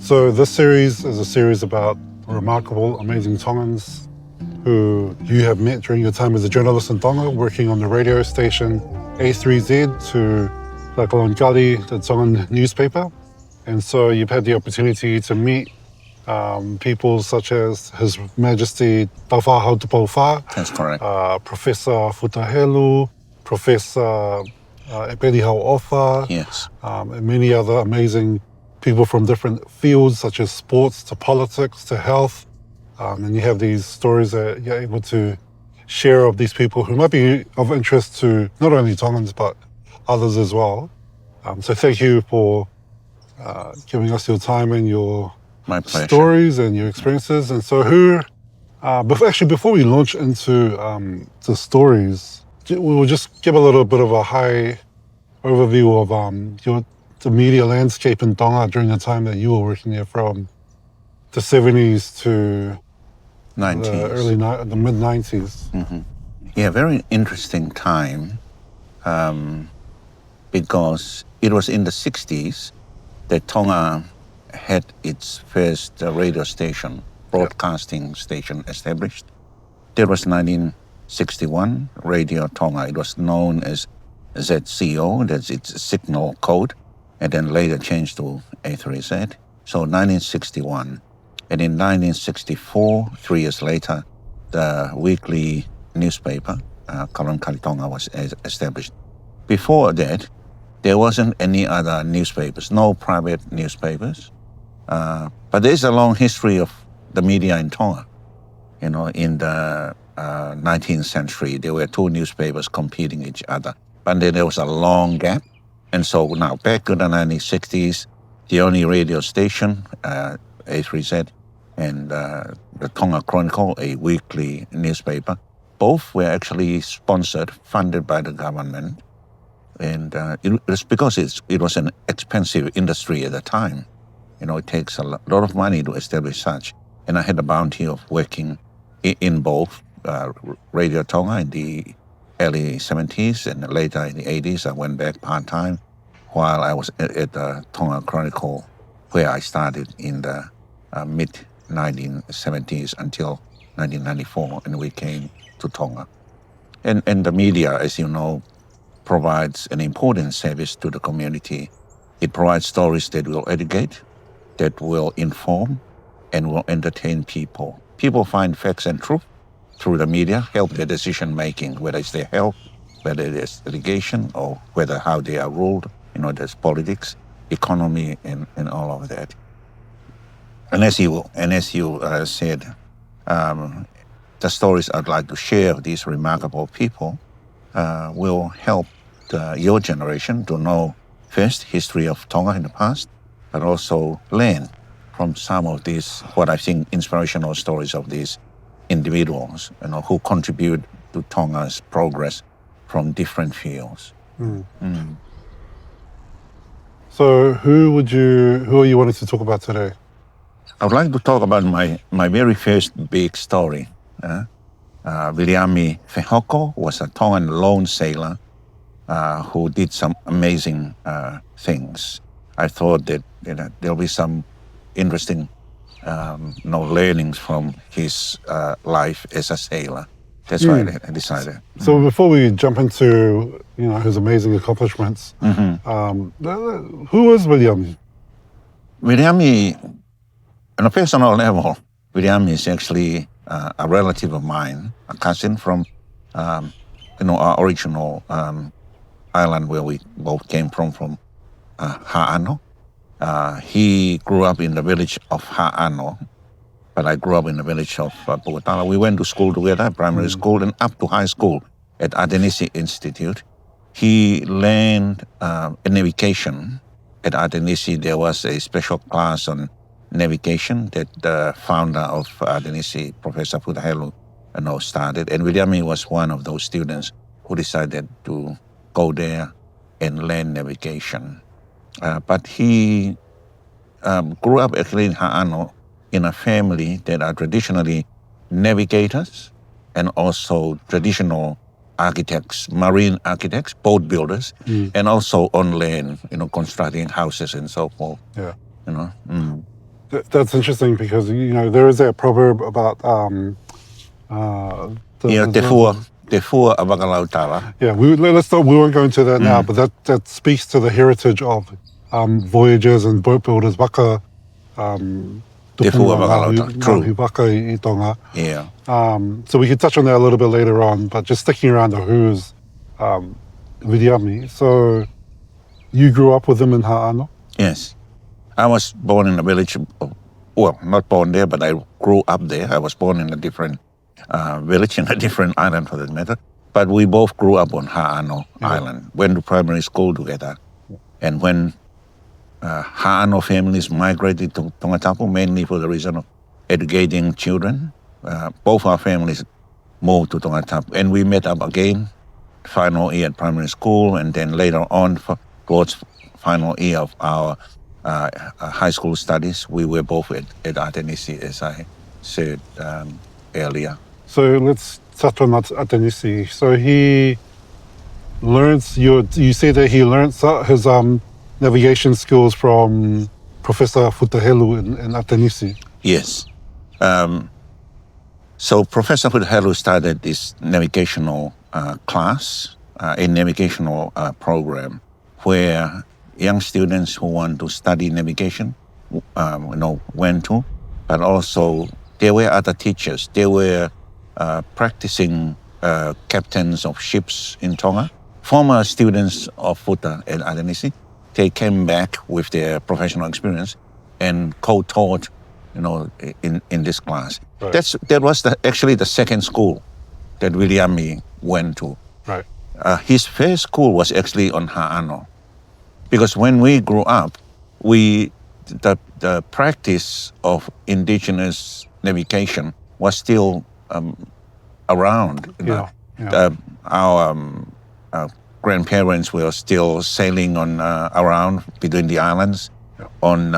So this series is a series about remarkable, amazing Tongans who you have met during your time as a journalist in Tonga, working on the radio station A3Z to Lakalongkali, the Tongan newspaper. And so you've had the opportunity to meet people such as His Majesty Tawha Hautupauwha, That's correct. Professor Futahelu, Professor Epeli Hau'ofa, Yes. and many other amazing people from different fields such as sports to politics to health. And you have these stories that you're able to share of these people who might be of interest to not only Tongans but others as well. So thank you for giving us your time and your My pleasure. stories and your experiences. And so before we launch into the stories, we will just give a little bit of a high overview of the media landscape in Tonga during the time that you were working there, from the 70s to 90s. the mid-90s. Yeah, very interesting time because it was in the 60s that Tonga had its first radio station, broadcasting station established. There was 1961 Radio Tonga. It was known as ZCO, that's its signal code, and then later changed to A3Z. So 1961. And in 1964, 3 years later, the weekly newspaper, Karanka'i Tonga, was established. Before that, there wasn't any other newspapers, no private newspapers. But there's a long history of the media in Tonga. You know, in the 19th century, there were 2 newspapers competing each other. But then there was a long gap. And so now back to the 1960s, the only radio station, A3Z, and the Tonga Chronicle, a weekly newspaper. Both were actually sponsored, funded by the government. And it was because it was an expensive industry at the time. You know, it takes a lot of money to establish such. And I had the bounty of working in both Radio Tonga in the early 70s, and later in the 80s I went back part-time while I was at the Tonga Chronicle, where I started in the mid-1970s until 1994, and we came to Tonga. And the media, as you know, provides an important service to the community. It provides stories that will educate, that will inform, and will entertain people. People find facts and truth through the media, help their decision-making, whether it's their health, whether it's litigation, or whether how they are ruled. You know, there's politics, economy, and all of that. And as you said, the stories I'd like to share of these remarkable people will help your generation to know first history of Tonga in the past, but also learn from some of these, what I think, inspirational stories of these individuals, you know, who contribute to Tonga's progress from different fields. So who are you wanting to talk about today? I would like to talk about my very first big story. Viliami Fehoko was a Tongan lone sailor who did some amazing things. I thought that there'll be some interesting learnings from his life as a sailor. That's why I decided. So before we jump into his amazing accomplishments, who is Viliami? Viliami, on a personal level, Viliami is actually a relative of mine, a cousin from our original island where we both came from Ha'ano. He grew up in the village of Ha'ano, but I grew up in the village of Pukatala. We went to school together, primary school, and up to high school at Adenisi Institute. He learned navigation. At Adenisi, there was a special class on navigation that the founder of Adenisi, Professor Futahelu, started. And Viliami was one of those students who decided to go there and learn navigation. But he grew up actually in Ha'ano in a family that are traditionally navigators and also traditional architects, marine architects, boat builders, and also on land, constructing houses and so forth. Yeah. That's interesting because, there is that proverb about Te fua avakalautala. yeah, let's not, we won't go into that now, but that speaks to the heritage of voyagers and boat builders. Waka, Te fua avakalautala. True. Ngāhi waka I Tonga. Yeah. So we can touch on that a little bit later on, but just sticking around the who's Viliami. So you grew up with them in Ha'ano? Yes. I was born in a village, well, not born there, but I grew up there. I was born in a different village, in a different island for that matter. But we both grew up on Ha'ano Island, went to primary school together. And when Ha'ano families migrated to Tongatapu, mainly for the reason of educating children, both our families moved to Tongatapu. And we met up again, final year at primary school, and then later on, towards final year of our high school studies, we were both at Atenisi, as I said earlier. So let's touch on Atenisi. So he learns, you say that he learns his navigation skills from Professor Futahelu in Atenisi. Yes. So Professor Futahelu started this navigational class, a navigational program where young students who want to study navigation, went to, but also there were other teachers. There were practicing captains of ships in Tonga, former students of Futa at Atenisi. They came back with their professional experience and co-taught, in this class. Right. That was actually the second school that Viliami went to. Right. His first school was actually on Ha'ano. Because when we grew up, the practice of indigenous navigation was still around. Our grandparents were still sailing on around between the islands on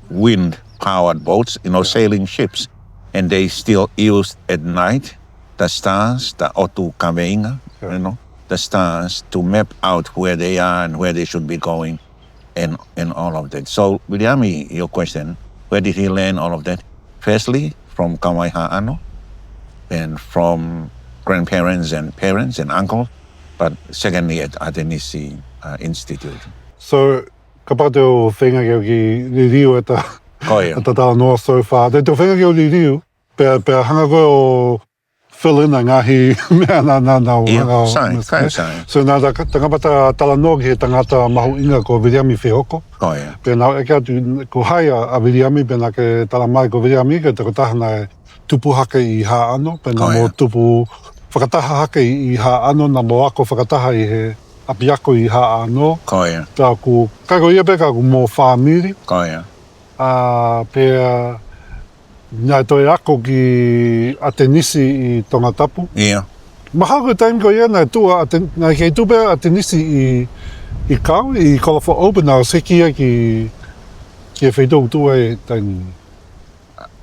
wind-powered boats, sailing ships, and they still used at night the stars, the otu kaveinga, the stars to map out where they are and where they should be going and all of that. So, Viliami, your question, where did he learn all of that? Firstly, from Kawai Ha'ano and from grandparents and parents and uncles, but secondly at Atenisi Institute. So, kapag teo whenga keo ki ririu at the talanoa so far, te teo whenga keo ririu, pe hanga koe o fill in a ngahi mea Craftsman. So nā tangapata talanoa ki he tangata mahu inga ko Viliami Fehoko. Pe nā eke atu ko haia a Viliami, pe nā ke talamai ko Viliami, ke te kotahana e tupu hake I Ha'ano, pe nā mo tupu whakataha hake I Ha'ano, nā mo ako whakataha I he apiako I Ha'ano. Tā ku kako ia pe kako mō whāmiri. Pe nā toi ako ki Atenisi I Tongatapu. Maha koe taimi ko ia nā tua, nā kei tupe Atenisi I kau, I kolofo open nā sekia ki e whaitou tua e taimi.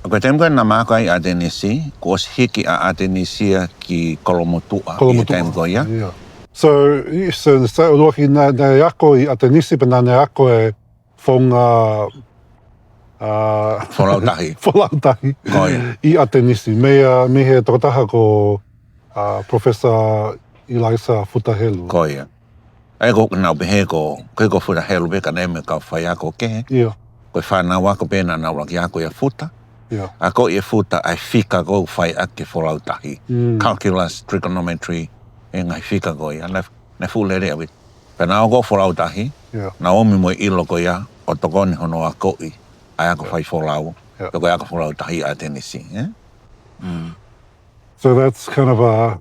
Koe taimi koe nā māko ai Atenisi, ko os hiki a Atenisia ki Kolomotua. So roki nā ako I Atenisi, pe nā ako e whonga Wholautahi I Atenisi. Me he tokotaha ko Professor Eliza Futahelu. Koia. Ai ko nau pehe ko Futahelu pe ka neme ka whai ako kehe. Koe whanau ako pe nā raki ako ia futa. Ako ia futa ai whika ko whai ake wholautahi. Calculus, trigonometry, e ngai whika ko ia. Nai fulere awit. Pe nā ko wholautahi, nā omi mo ilo ko ia o tokoni hono a koi. Ai ako whai wholau. Koe ako wholautahi a Atenisi. So that's kind of a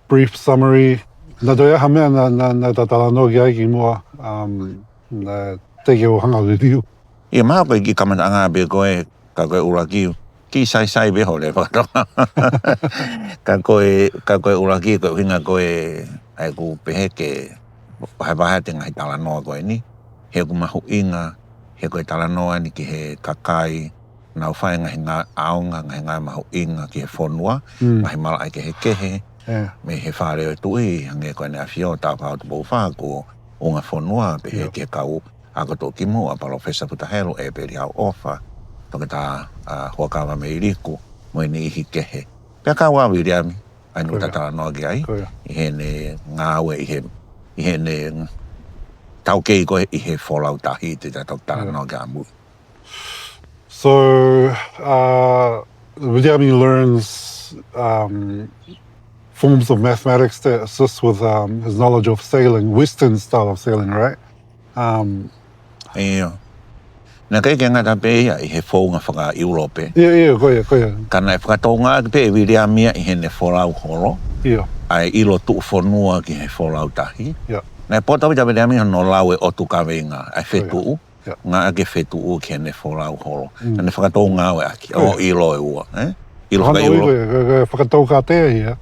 brief summary. Nā doia ha mea nā talanoa ki ai ki mua, nā teke o hanga ririu. Ia maha koe ki kamata anga be koe, ka koe urakiu. Ki sai beho le whakatoa. Ka koe uraki koe hinga koe ai ku pehe ke wahe te ngai talanoa koe ni. He ku mahu inga, he koe talanoa ni ki he kakai, nau whae ngahi ngā aonga, ngahi ngā mahu inga ki he whonua, ngahi mala ai ke he kehe, me he whare o tui, hange koe ne a whio tāpau tu pou whāko o ngā whonua, pe he ke kau ako to kimu a professor putahelo e peri au ofa to kita huakawa me iriku mo ni hikehe peka wa Viliami anu talanoa ai ihene ngawe ihene tauke ko ihe fallout tahi te talanoa mu. So Viliami learns forms of mathematics that assist with his knowledge of sailing, Western style of sailing, right? Na kaya nga tape ihe fonga whaka Europe. Koia. Kana whakatonga pe Viliami ihene fallout horo. Ai ilo tu whanua ki he fallout tahi. Na pota wita Viliami no lawe o tu kawenga ai whetu. Nga ake whetu ki hene fallout horo. Na whakatonga we aki o ilo e ua. Ilo whaka Europe. Whakatauka tea hia.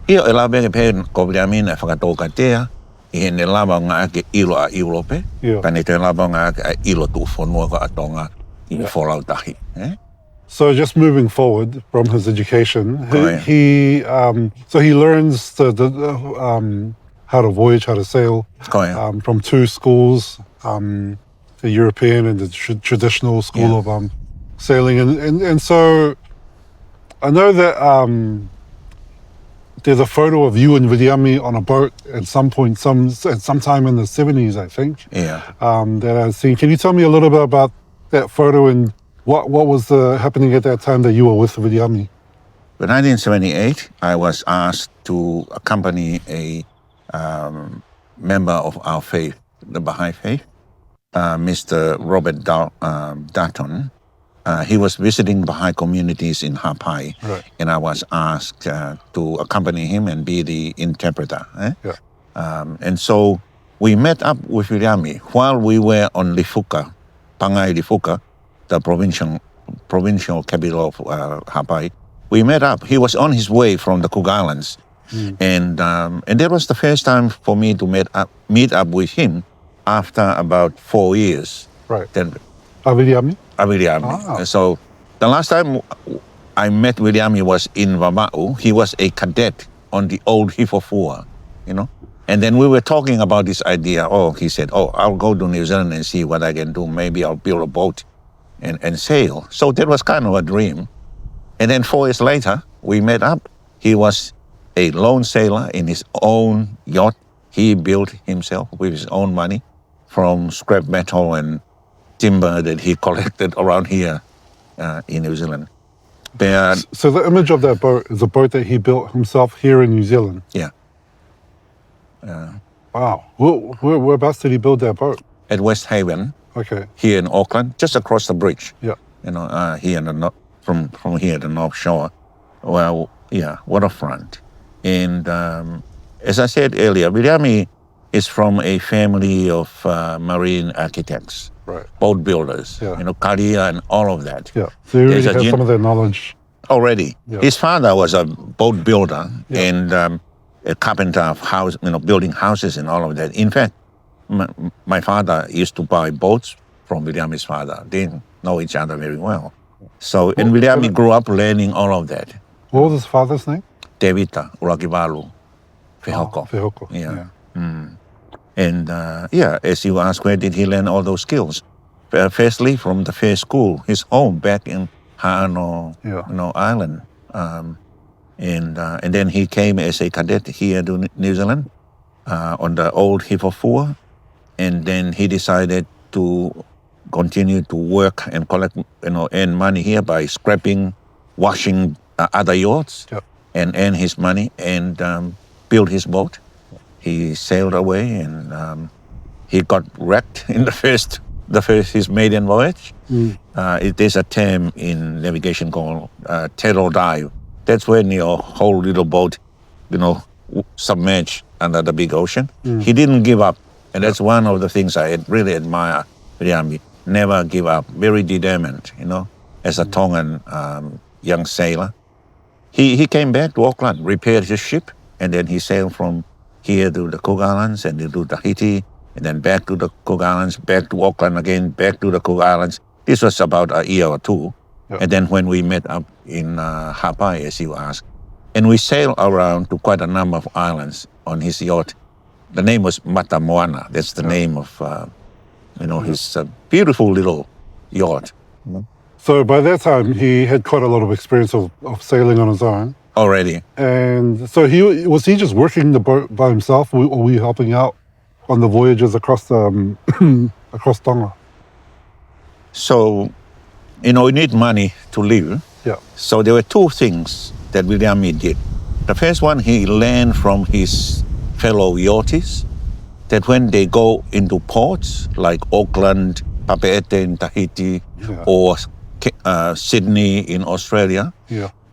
Io e lawe ke pe ko Viliami na whakatoka tea. I ne lava nga ake ilo a Europe. Pani te lava nga ake ilo tu whanua ka Tonga I fallout tahi. So just moving forward from his education, he learns how to voyage, how to sail from two schools, the European and the traditional school of sailing. And so I know that there's a photo of you and Viliami on a boat at some point, sometime in the 70s, I think. That I've seen. Can you tell me a little bit about that photo and what was happening at that time that you were with Viliami? In 1978, I was asked to accompany a member of our faith, the Baha'i faith, Mr. Robert Dutton. He was visiting Baha'i communities in Hawaii, and I was asked to accompany him and be the interpreter. And so we met up with Viliami while we were on Lifuka, Pangai Lifuka, the provincial capital of Hawaii. We met up. He was on his way from the Cook Islands, and that was the first time for me to meet up with him after about 4 years. Then, Viliami? So the last time I met Viliami was in Vama'u. He was a cadet on the old Hifofua, And then we were talking about this idea. He said, I'll go to New Zealand and see what I can do. Maybe I'll build a boat and sail. So that was kind of a dream. And then 4 years later, we met up. He was a lone sailor in his own yacht. He built himself with his own money from scrap metal and timber that he collected around here in New Zealand. So the image of that boat is a boat that he built himself here in New Zealand? Yeah. Wow. Whereabouts did he build that boat? At West Haven. Here in Auckland, just across the bridge. Here from here, the North Shore. Well, waterfront. And as I said earlier, Viliami is from a family of marine architects, boat builders, Karia and all of that. So you already have some of that knowledge. Already. His father was a boat builder and a carpenter of building houses and all of that. In fact, my father used to buy boats from Viliami's father. They didn't know each other very well. So, and Viliami grew up learning all of that. What was his father's name? Tevita Urakivalu Fehoko. Fehoko. And as you ask, where did he learn all those skills? Firstly, from the first school, his home back in Ha'ano, Island. And then he came as a cadet here to New Zealand on the old Hifofua. And then he decided to continue to work and collect, earn money here by scrapping, washing other yachts and earn his money and build his boat. He sailed away and he got wrecked in his maiden voyage. There's a term in navigation called tail dive. That's when your whole little boat, submerged under the big ocean. He didn't give up. And that's one of the things I really admire Viliami. Never give up. Very determined, as a Tongan young sailor. He came back to Auckland, repaired his ship, and then he sailed from here to the Cook Islands and to Tahiti, and then back to the Cook Islands, back to Auckland again, back to the Cook Islands. This was about a year or two. And then when we met up in Hawaii, as you asked, and we sailed around to quite a number of islands on his yacht. The name was Matamoana. That's the name of his beautiful little yacht. So by that time, he had quite a lot of experience of sailing on his own. Already. And so was he just working the boat by himself, or were you helping out on the voyages across across Tonga? So, we need money to live. Yeah. So there were two things that Viliami did. The first one, he learned from his fellow yachties that when they go into ports like Auckland, Papeete in Tahiti, or Sydney in Australia,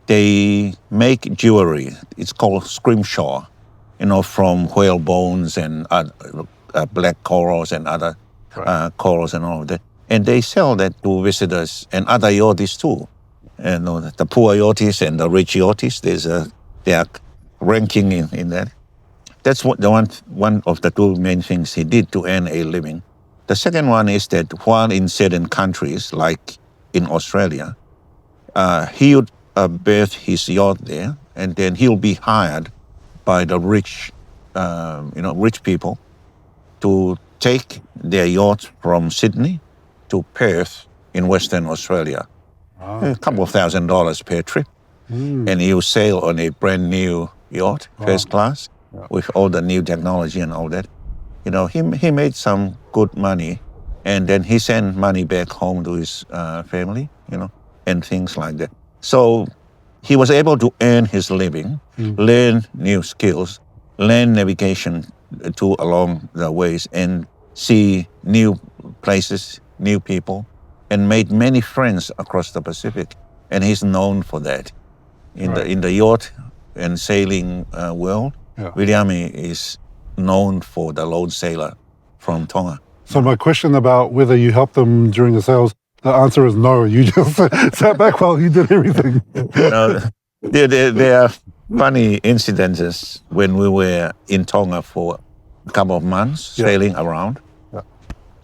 they make jewelry. It's called scrimshaw, from whale bones and black corals and other corals and all of that. And they sell that to visitors and other yachties too. The poor yachties and the rich yachties, they are ranking in that. That's what one of the two main things he did to earn a living. The second one is that while in certain countries, like in Australia, he would berth his yacht there, and then he'll be hired by the rich people to take their yacht from Sydney to Perth in Western Australia. A couple of $1,000s per trip. And he'll sail on a brand new yacht, first class, with all the new technology and all that. He made some good money, and then he sent money back home to his family, and things like that. So he was able to earn his living, learn new skills, learn navigation along the ways, and see new places, new people, and made many friends across the Pacific. And he's known for that. In the yacht and sailing world, Viliami is known for the lone sailor from Tonga. So my question about whether you helped them during the sails, the answer is no. You just sat back while he did everything. There are funny incidences when we were in Tonga for a couple of months sailing around,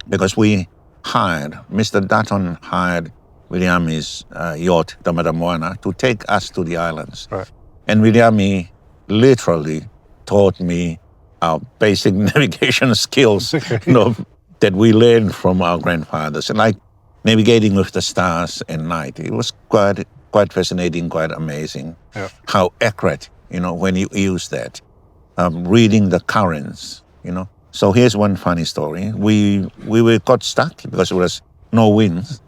because Mr. Dutton hired Viliami's yacht, the Madam Moana, to take us to the islands. Right. And Viliami literally taught me our basic navigation skills that we learned from our grandfathers, and like navigating with the stars at night. It was quite fascinating, quite amazing how accurate, when you use that. Reading the currents, So here's one funny story. We got stuck because there was no wind.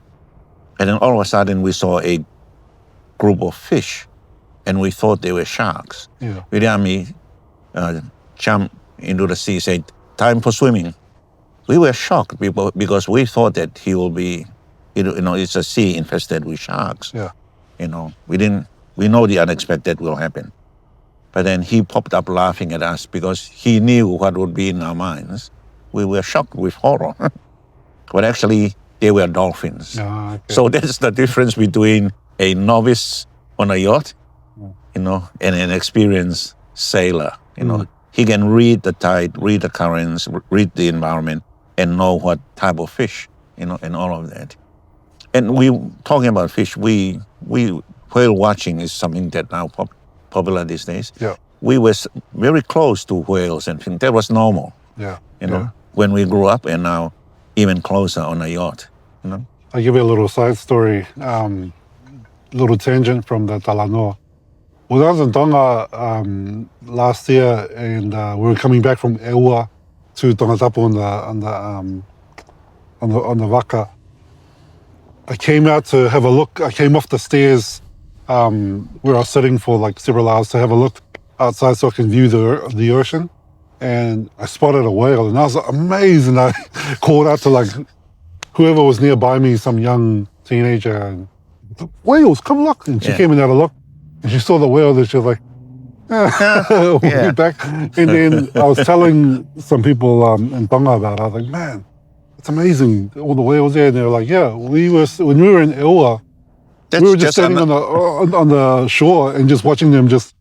And then all of a sudden we saw a group of fish, and we thought they were sharks. Viliami jumped into the sea, said, "Time for swimming." We were shocked because we thought that he will be, it's a sea infested with sharks. We know the unexpected will happen. But then he popped up laughing at us because he knew what would be in our minds. We were shocked with horror. But actually, they were dolphins. So that's the difference between a novice on a yacht, and an experienced sailor. He can read the tide, read the currents, read the environment, and know what type of fish, and all of that. And talking about fish, whale watching is something that now popular these days. We were very close to whales, and that was normal. When we grew up, and now even closer on a yacht. I'll give you a little side story, little tangent from the talanoa. When I was in Tonga last year, and we were coming back from Eua to Tongatapu on the Waka, I came out to have a look. I came off the stairs where I was sitting for like several hours to have a look outside so I can view the ocean, and I spotted a whale, and I was amazed, and I called out to like whoever was nearby me, some young teenager, and whales, come look. And she came in and had a look, and she saw the whale, and she was like, went back. And then I was telling some people in Tonga about it. I was like, man, it's amazing, all the whales there. And they were like, when we were in Eua, we were just standing on the shore and just watching them just,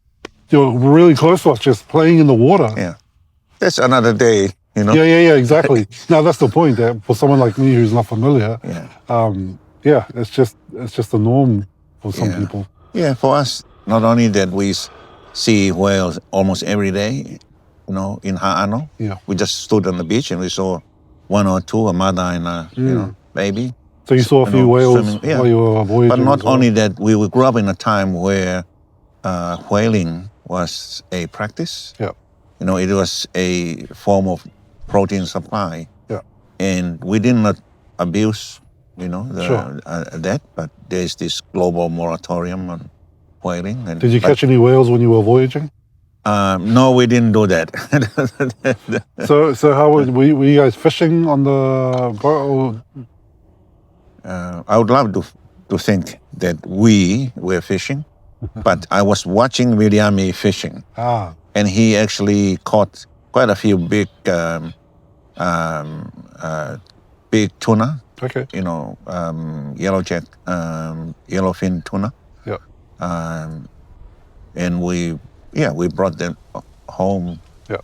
really close to us, just playing in the water. Yeah. That's another day, Yeah, exactly. Now that's the point, that for someone like me who's not familiar, it's just the norm for some people. Yeah, for us, not only that we see whales almost every day, in Ha'ano. Yeah. We just stood on the beach and we saw one or two, a mother and a baby. So you saw a few whales swimming, yeah. while you were voyaging. But not as well? only that, we grew up in a time where whaling was a practice. Yeah. It was a form of protein supply. Yeah. And we did not abuse, Sure. that, but there's this global moratorium on whaling. Did you catch any whales when you were voyaging? No, we didn't do that. So how were you guys fishing on the boat? I would love to think that we were fishing, but I was watching Viliami fishing, and he actually caught quite a few big tuna. Okay. Yellowfin tuna. Yeah. And we brought them home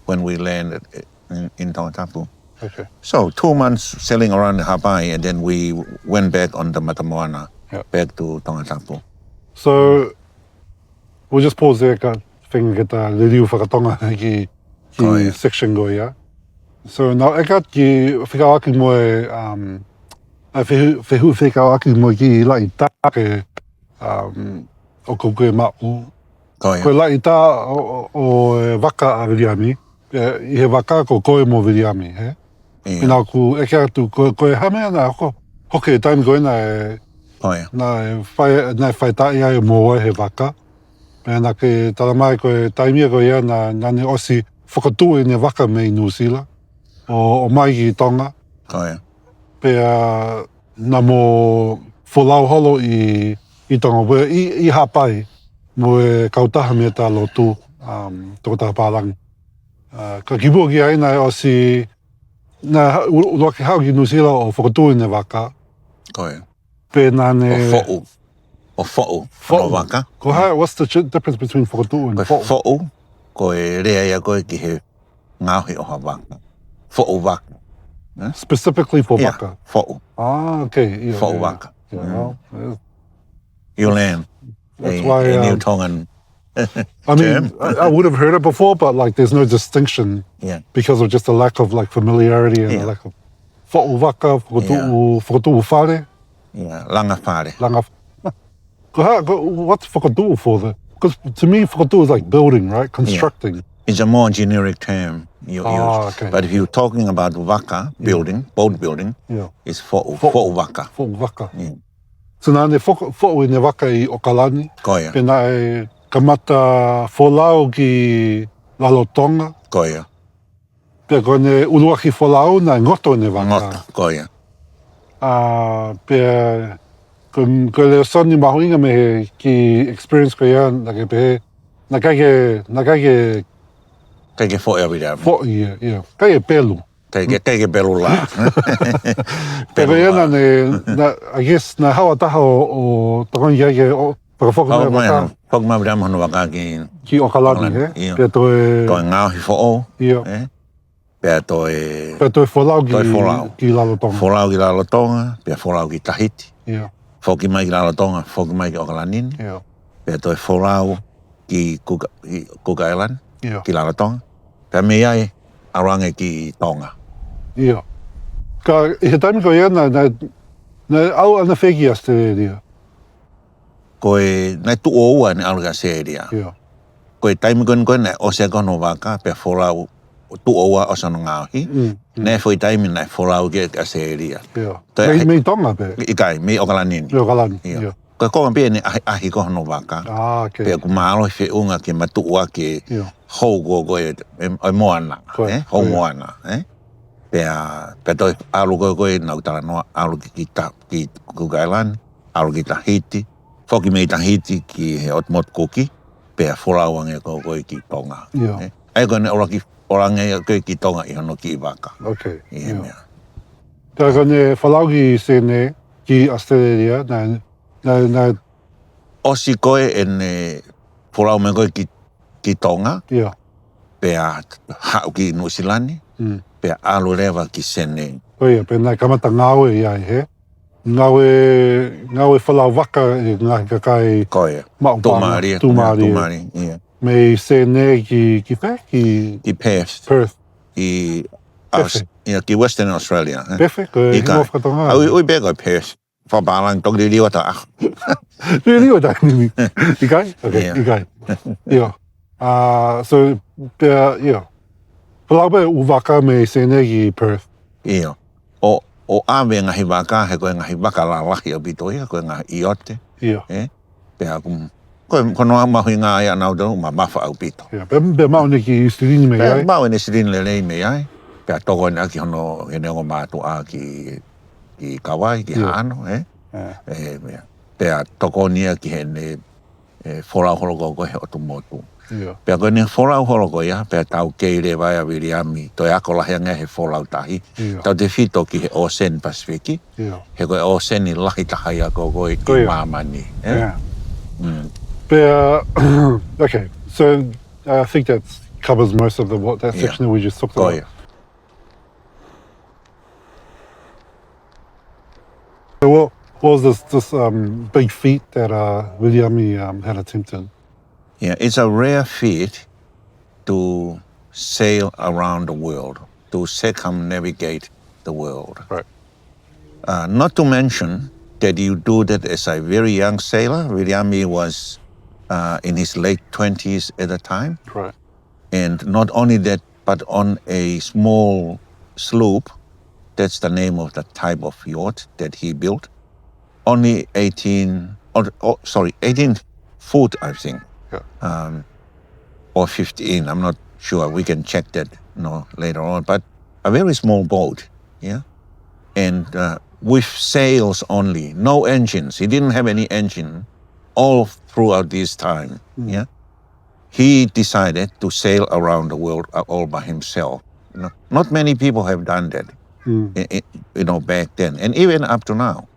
when we landed in Tonga. Okay. So 2 months sailing around Hawaii, and then we went back on the Matamoana, back to Tonga. So we'll just pause there ka whengeta ririu whakatonga ki section go, yeah? So now ekat ki whikawaki moe whehu whikawaki moe ki lai tāke o koe ma'u. Koe lai tā o waka a Viliami, I he waka ko koe mo Viliami, he? Ina ku eke atu koe hamea na hoke time koe na whai tai ai mo he waka. Pena ke talamai koe taimia koe ia na nane osi whakatū ne waka me New Zealand o mai ki Tonga. Pea na mo wholau holo I Tonga, I hapai mo e kautaha mea tā lotu toko tā pārangi. Ka kibua ki ai na osi na uloki hau ki New Zealand o whakatū ne waka. Pe nane... O fo'u waka. What's the difference between whakatū and fo'u? Fo'u, koe rea ia koe ki he ngāhi o ha waka. Fo'u waka. Specifically for waka? Fo'u. Okay. Fo'u waka. You learn That's why, a new Tongan I mean, I would have heard it before, but like there's no distinction because of just a lack of like familiarity and a lack of fo'u waka, whakatū whare. Langa whare. What's whakatū for? Because to me, whakatū is like building, right? Constructing. It's a more generic term you use. Okay. But if you're talking about waka, building, boat building, it's fo'u waka. Fo'u waka. So nāne fo'u I ne waka I Okalani. Koia. Pena e kamata wholau ki Lalotonga. Koia. Pea kone uluaki wholau na ngoto ne waka. Ngoto, koia. Pea ko leo soni mahuinga me ki experience ko ia na ke pehe na kaike fo'u every day. Fo'u, kaike pelu. Kaike pelu la. Pea ia na I guess na hawa taha o takoni kaike whakawhoka me waka. Whakama wira mohono waka ki Okalani, he? Pea toe... Toi ngāhi fo'o. Pea toi... Pea toi wholau ki Lalotonga. Wholau ki Lalotonga, pea wholau ki Tahiti. Whoki mai ki Lalotonga, whoki mai ki Okalani. Pea toi wholau ki Cook Island, ki Lalotonga. Pea me ai arange ki Tonga. Ka I he taimi ko ia na au ana wheki a Australia. Koe nai tu'oua ni aluga seria. Koe taimi koe nai osea kono waka, pea wholau tu'oua osa no ngāhi. Nai whoi taimi nai wholau ki a seria. Me Tonga pe? Ikai, me Okalanini. Me Okalani, Koe konga pia ni ahi kono waka. Pea ku maalo I whiunga ki matu'ua ki hou koe oi moana. Hou moana. Pea toi alu koe nau talanoa, alu ki Cook Island, alu ki Tahiti. Whoki mei Tahiti ki he otmot kuki, pea wholauange koe ki Tonga. Ai koe ne orange koe ki Tonga I hono ki waka. Okay. Pea koe ne whalau ki sene ki Australia, na... Osi koe e ne wholaume koe ki Tonga, pea hau ki New Zealand, pea alu rewa ki sene. Pea nai kamata ngawe iai, he? Ngawe whalau waka I ngahi kakai maupana. Tūmari. Me sene ki whē? Ki Perth. Perth. I ki Western Australia. Perfect. Hino whakatonga. Ui bega pēs. Whabalang tok li liwa ta. Really, or that? Ikai? Okay, Yeah. ikai. Yeah. So, yeah. Palabe uvaka me senegi Perth. Iyo. O awe ngahi waka he koe ngahi waka la laki o bitoia, koe ngahi iote. Yeah. Pea kum. Koe noa mahui ngā ia nau tau, ma mafa au pito. Yeah. Be maune ki stirini me Pea ai. mau ene sirin lelei me ai. Pea toko ni aki hono he neongo mātu a ki kawai, ki haano, Pea toko ni aki he ne whorau horoko koe he otu motu. Yeah. Pea koe ni whorau horoko ia, pea tau keire vai a Viliami, toi ako lahi anga he whorau tahi. Yeah. Tau te whito ki he Ocean Pacific, Yeah. he koe Ocean i lahi tahai ako koe ki Koia. māmani. Yeah. Okay, so I think that covers most of that section that we just talked about. Koia. So what was this big feat that Viliami had attempted? Yeah, it's a rare feat to sail around the world, to circumnavigate the world. Right. Not to mention that you do that as a very young sailor. Viliami was in his late 20s at the time. Right. And not only that, but on a small sloop, that's the name of the type of yacht that he built. Only 18 foot, I think. Yeah. Or 15, I'm not sure. We can check that later on. But a very small boat, and with sails only, no engines. He didn't have any engine all throughout this time. He decided to sail around the world all by himself. Not many people have done that, back then, and even up to now.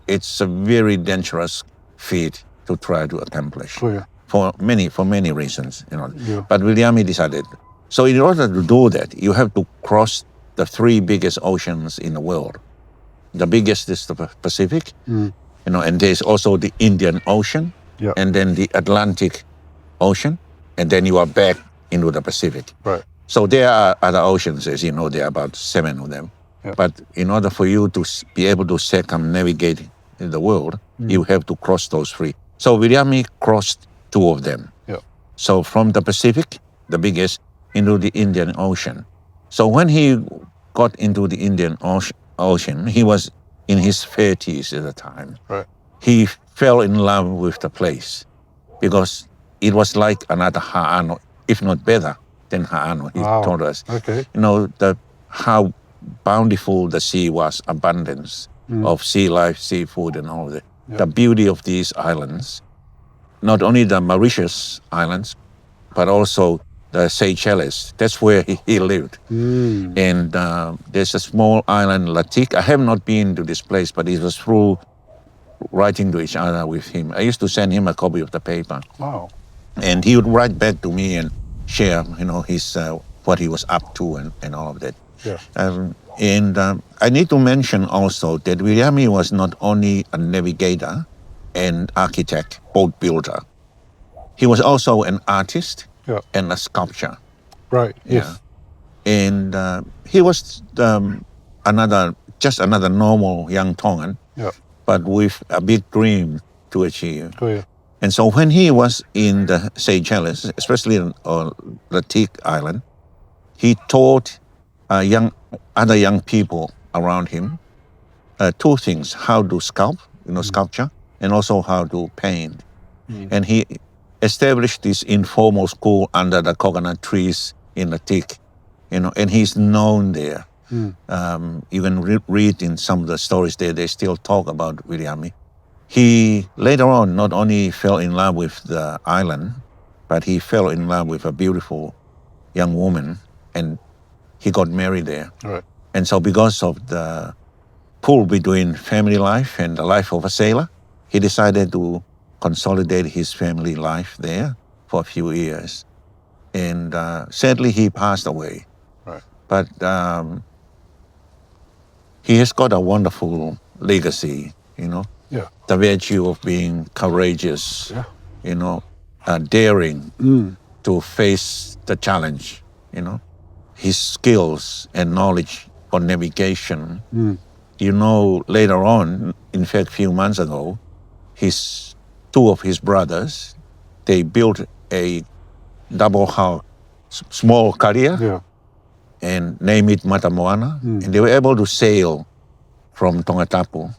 It's a very dangerous feat to try to accomplish. Oh, yeah. For many reasons, Yeah. But Viliami decided. So in order to do that, you have to cross the three biggest oceans in the world. The biggest is the Pacific, and there's also the Indian Ocean, Yeah. and then the Atlantic Ocean, and then you are back into the Pacific. Right. So there are other oceans, as you know, there are about 7 of them. Yeah. But in order for you to be able to circumnavigate in the world, you have to cross those three. So Viliami crossed 2 of them. Yeah. So from the Pacific, the biggest, into the Indian Ocean. So when he got into the Indian Ocean, he was in his 30s at the time. Right. He fell in love with the place because it was like another Ha'ano, if not better than Ha'ano, he told us. Okay. How bountiful the sea was, abundance of sea life, seafood, and all that. Yeah. The beauty of these islands, not only the Mauritius Islands, but also the Seychelles. That's where he lived. And there's a small island, Latik. I have not been to this place, but it was through writing to each other with him. I used to send him a copy of the paper. Wow. And he would write back to me and share, his what he was up to and all of that. Yeah. And I need to mention also that Viliami was not only a navigator and architect, boat builder. He was also an artist and a sculptor. Right. Yes. And he was just another normal young Tongan, but with a big dream to achieve. Oh, yeah. And so when he was in the Seychelles, especially on the Teak Island, he taught other young people around him 2 things: how to sculpture, and also how to paint. And he established this informal school under the coconut trees in the Teak, and he's known there. You can read in some of the stories there, they still talk about Viliami. He later on not only fell in love with the island, but he fell in love with a beautiful young woman, and he got married there. Right. And so because of the pull between family life and the life of a sailor, he decided to consolidate his family life there for a few years. And sadly, he passed away. Right. But he has got a wonderful legacy, Yeah. the virtue of being courageous, Yeah. daring to face the challenge, his skills and knowledge on navigation. You know, later on, in fact, a few months ago, two of his brothers, they built a double hull small carrier Yeah. and named it Matamoana, and they were able to sail from Tongatapu,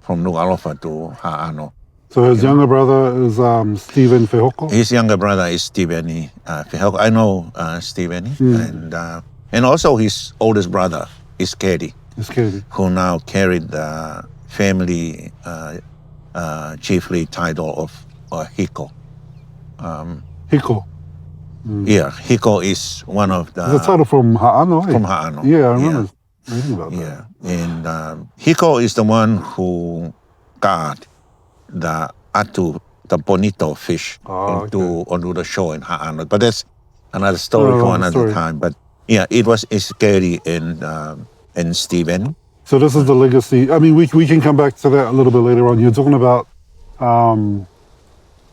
from Nu'alofa to Ha'ano. So his younger brother is Sione Fehoko. His younger brother is Sione Fehoko. I know Sione, and also his oldest brother is Kedi, who now carried the family chiefly title of Hiko. Hiko. Yeah, Hiko is one of the... The title from Ha'ano, eh? From Ha'ano. Yeah, I remember reading about that. Yeah, and Hiko is the one who got the atu, the bonito fish, onto the shore in Ha'ano. But that's another story for another time. But yeah, it was Iskeri and Stephen. So this is the legacy. I mean, we can come back to that a little bit later on. You're talking about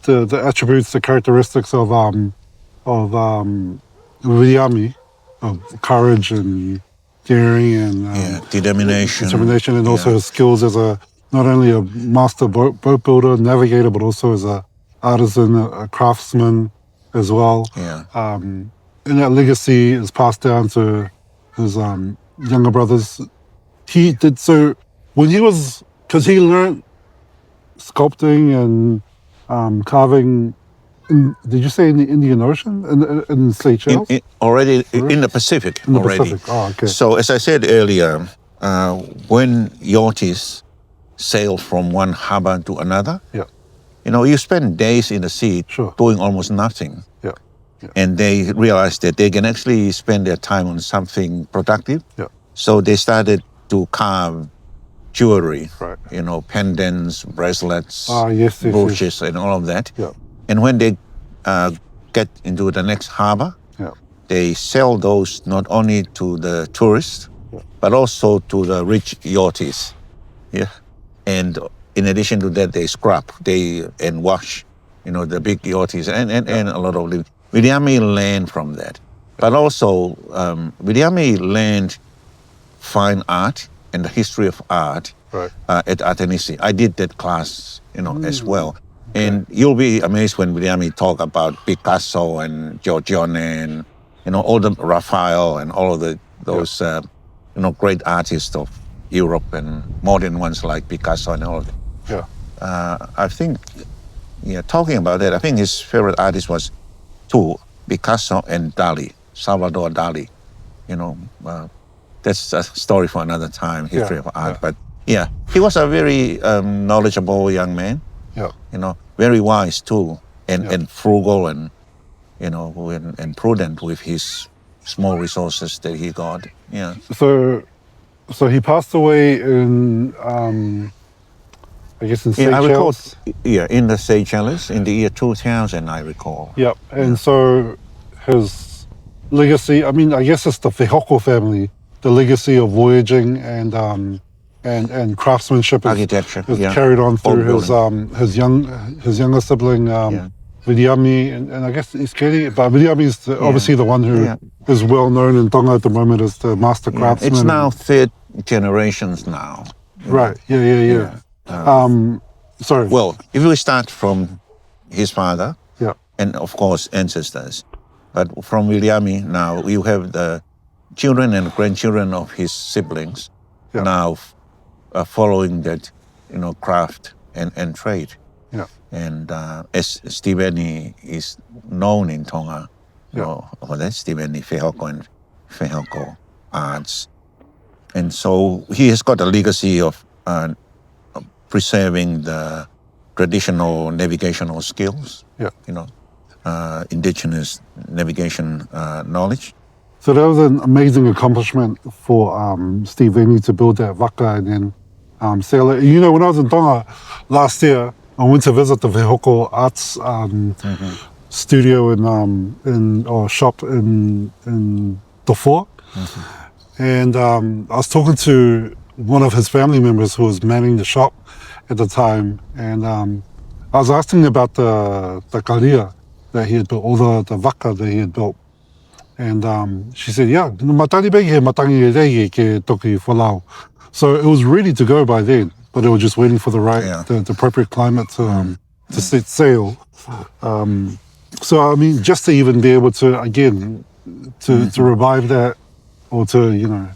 the attributes, the characteristics of Viliami, of courage and daring and determination, and also his skills as not only a master boat builder, navigator, but also as a artisan, a craftsman as well. Yeah. And that legacy is passed down to his younger brothers. He did so when he was, because he learned sculpting and carving. Did you say in the Indian Ocean, in Seychelles? Already in the Pacific. In the already. Pacific. Oh, okay. So as I said earlier, when yachties sail from one harbor to another, you know, you spend days in the sea doing almost nothing. Yeah. And they realized that they can actually spend their time on something productive. Yeah. So they started to carve jewelry, Right. you know, pendants, bracelets, Yes, brooches, and all of that. Yeah. And when they get into the next harbor, they sell those not only to the tourists, but also to the rich yachties. Yeah. And in addition to that, they scrap, and wash, you know, the big yachties and a lot of them. Viliami learned from that. But also, Viliami learned fine art and the history of art at Atenisi. I did that class, you know, as well. And you'll be amazed when Viliami talk about Picasso and Giorgione and, you know, all the Raphael and all of those, you know, great artists of Europe and modern ones like Picasso and all of that. Yeah. I think, talking about that, I think his favorite artist was two, Picasso and Dali, Salvador Dali. You know, that's a story for another time, history of art. But yeah, he was a very knowledgeable young man. Yeah. You know, very wise too, and frugal and, you know, and prudent with his small resources that he got. Yeah. So he passed away in, I guess in Seychelles. I recall, in the Seychelles in the year 2000, I recall. Yep. And so his legacy, I mean, I guess it's the Fehoko family, the legacy of voyaging and craftsmanship architecture is carried on through his younger sibling Viliami, and I guess Iskeri, but Viliami is obviously the one who is well known in Tonga at the moment as the master craftsman. It's now third generations now. Right. Yeah. Sorry. Well, if we start from his father, yeah, and of course ancestors, but from Viliami now you have the children and grandchildren of his siblings now following that, you know, craft and trade. Yeah. And as Stephen is known in Tonga, you know, for that Stephen Fehoko and Fehoko arts. And so he has got a legacy of preserving the traditional navigational skills, you know, indigenous navigation knowledge. So that was an amazing accomplishment for Stephen to build that waka and then sail it. You know, when I was in Tonga last year, I went to visit the Fehoko Arts studio or shop in Tofoa. And I was talking to one of his family members who was manning the shop at the time. And I was asking about the karia that he had built, or the waka that he had built. And she said, yeah, matangi begi he matangi rei ke toki whalau. So it was ready to go by then, but it was just waiting for the the appropriate climate to set sail. So, I mean, just to even be able to, again, to revive that or to,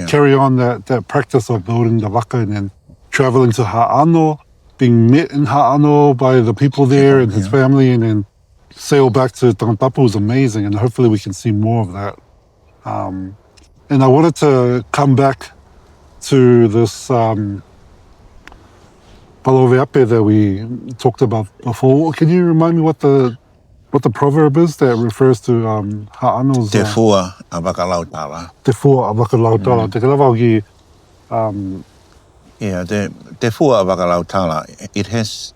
carry on that practice of building the waka and then traveling to Ha'ano, being met in Ha'ano by the people there and his family, and then sail back to Tongatapu was amazing, and hopefully we can see more of that. And I wanted to come back to this paloveape that we talked about before. Can you remind me what the proverb is that refers to Ha'ano's... Te fua avakalautala. Te fua avakalautala. Te kalawaugi... Yeah, te fua avakalautala, it has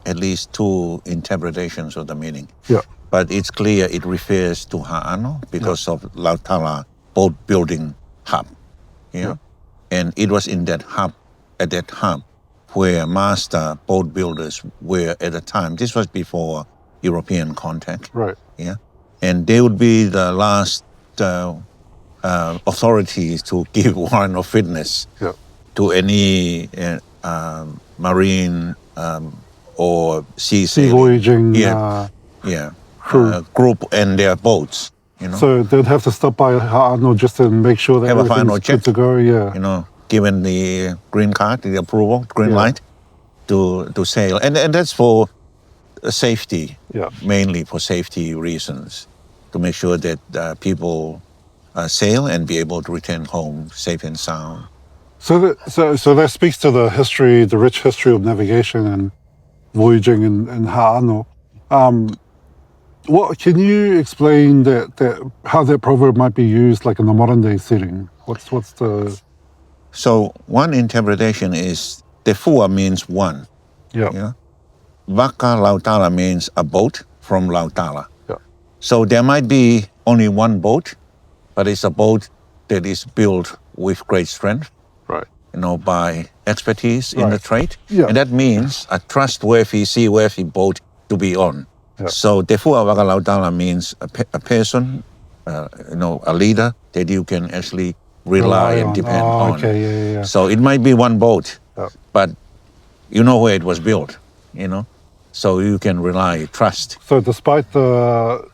at least two interpretations of the meaning. Yeah. But it's clear it refers to Ha'ano because of Lautala boat building hub. Yeah? And it was in that hub, at that hub, where master boat builders were at the time. This was before European contact. Right. Yeah. And they would be the last authorities to give warrant of fitness to any marine or sea voyaging group and their boats. So they'd have to stop by Ha'ano just to make sure that everything's good to go. Yeah. Given the green card, the approval, green light to sail. And that's for safety, mainly for safety reasons, to make sure that people sail and be able to return home safe and sound. So that speaks to the history, the rich history of navigation and voyaging in Ha'ano. Can you explain that how that proverb might be used, like in the modern day setting? What's the... So one interpretation is te fua means one. Yeah. Waka lautala means a boat from Lautala. Yeah. So there might be only one boat, but it's a boat that is built with great strength. Right. By expertise in the trade. Yeah. And that means a trustworthy, seaworthy boat to be on. Yeah. So te fua waka lautala means a person, a leader that you can actually rely and depend on. Okay, yeah. So it might be one boat, but you know where it was built, so you can rely, trust. So despite the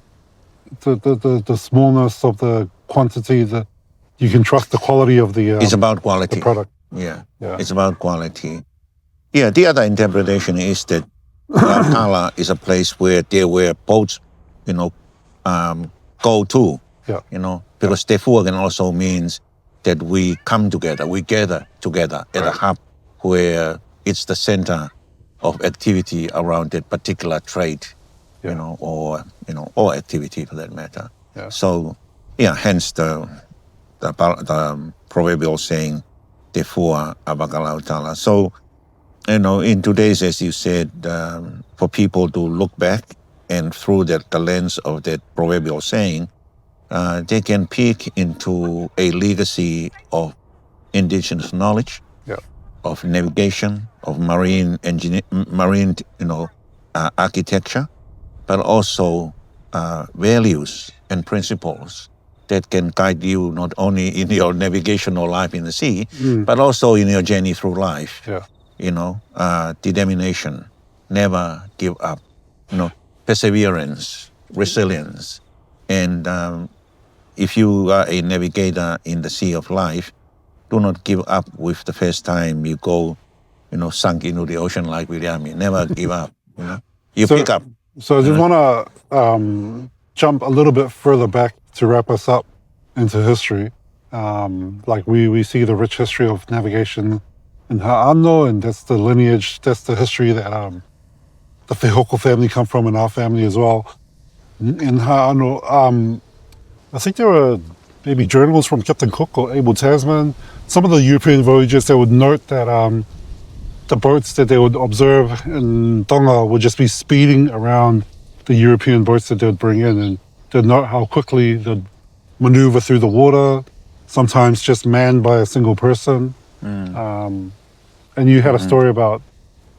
smallness of the quantity, you can trust the quality of the... it's about quality. The product. Yeah, it's about quality. Yeah, the other interpretation is that Lautala is a place where there were boats, go to, because te fua can also means that we come together, we gather together at a hub where it's the center of activity around that particular trade, or activity for that matter. Yeah. So, hence the proverbial saying, te fua avakalautala. So, in today's, as you said, for people to look back and through the lens of that proverbial saying, they can peek into a legacy of indigenous knowledge, of navigation, of marine architecture, but also values and principles that can guide you not only in your navigational life in the sea, but also in your journey through life. Determination, never give up, perseverance, resilience. And if you are a navigator in the sea of life, do not give up with the first time you go, sunk into the ocean like Viliami. Never give up, You pick up. So I just want to jump a little bit further back to wrap us up into history. Like we see the rich history of navigation in Ha'ano, and that's the lineage, that's the history that the Fehoko family come from, and our family as well. In Ha'ano, I think there were maybe journals from Captain Cook or Abel Tasman, some of the European voyagers that would note that the boats that they would observe in Tonga would just be speeding around the European boats that they would bring in, and they'd note how quickly they'd maneuver through the water, sometimes just manned by a single person. And you had a story about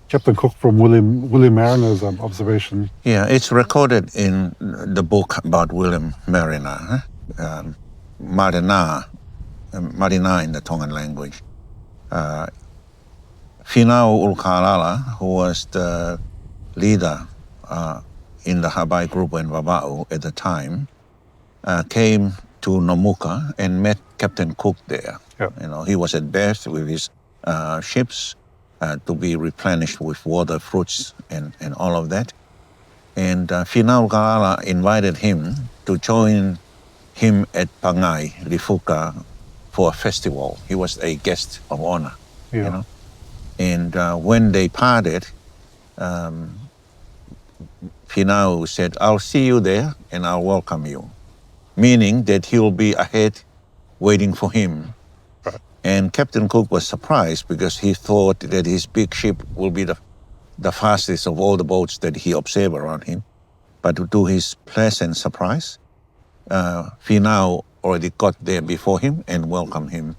Captain Cook from William Mariner's observation. Yeah, it's recorded in the book about William Mariner. Marina in the Tongan language. Finau Ulkalala, who was the leader in the Habai group in Vava'u at the time, came to Nomuka and met Captain Cook there. Yeah. You know, he was at berth with his ships to be replenished with water, fruits, and all of that. And Finau Ulkalala invited him to join him at Pangai, Lifuka, for a festival. He was a guest of honor, Yeah. you know. And when they parted, Finau said, "I'll see you there and I'll welcome you," meaning that he will be ahead waiting for him. Right. And Captain Cook was surprised because he thought that his big ship will be the fastest of all the boats that he observed around him. But to his pleasant surprise, Finau already got there before him and welcomed him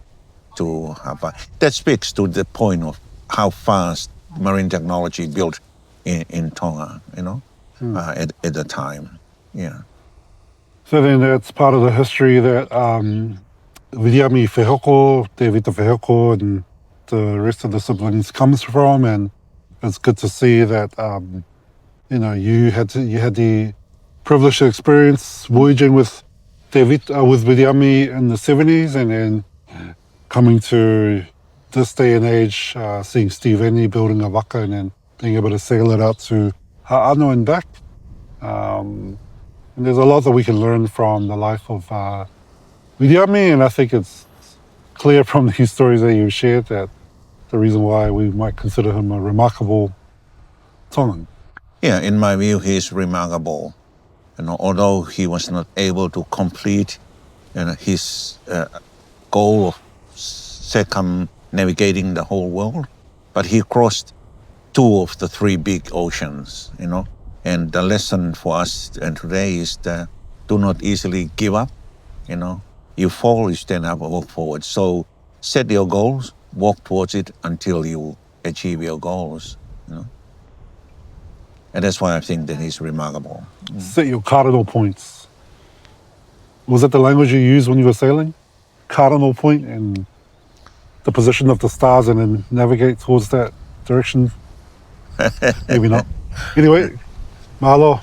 to Hawaii. That speaks to the point of how fast marine technology built in Tonga, you know, at the time. Yeah. So then that's part of the history that Viliami Fehoko, Vita Fehoko, and the rest of the siblings comes from, and it's good to see that you had the privileged experience voyaging with with Viliami in the 70s, and then coming to this day and age, seeing Steve Ennie building a waka and then being able to sail it out to Ha'ano and back. And there's a lot that we can learn from the life of Viliami, and I think it's clear from these stories that you've shared that the reason why we might consider him a remarkable Tongan. Yeah, in my view, he is remarkable. You know, although he was not able to complete his goal of circumnavigating the whole world, but he crossed 2 of the 3 big oceans, you know. And the lesson for us today is that do not easily give up, you know. You fall, you stand up and walk forward. So set your goals, walk towards it until you achieve your goals, you know. And that's why I think that he's remarkable. Set your cardinal points. Was that the language you used when you were sailing? Cardinal point and the position of the stars and then navigate towards that direction? Maybe not. Anyway, mahalo.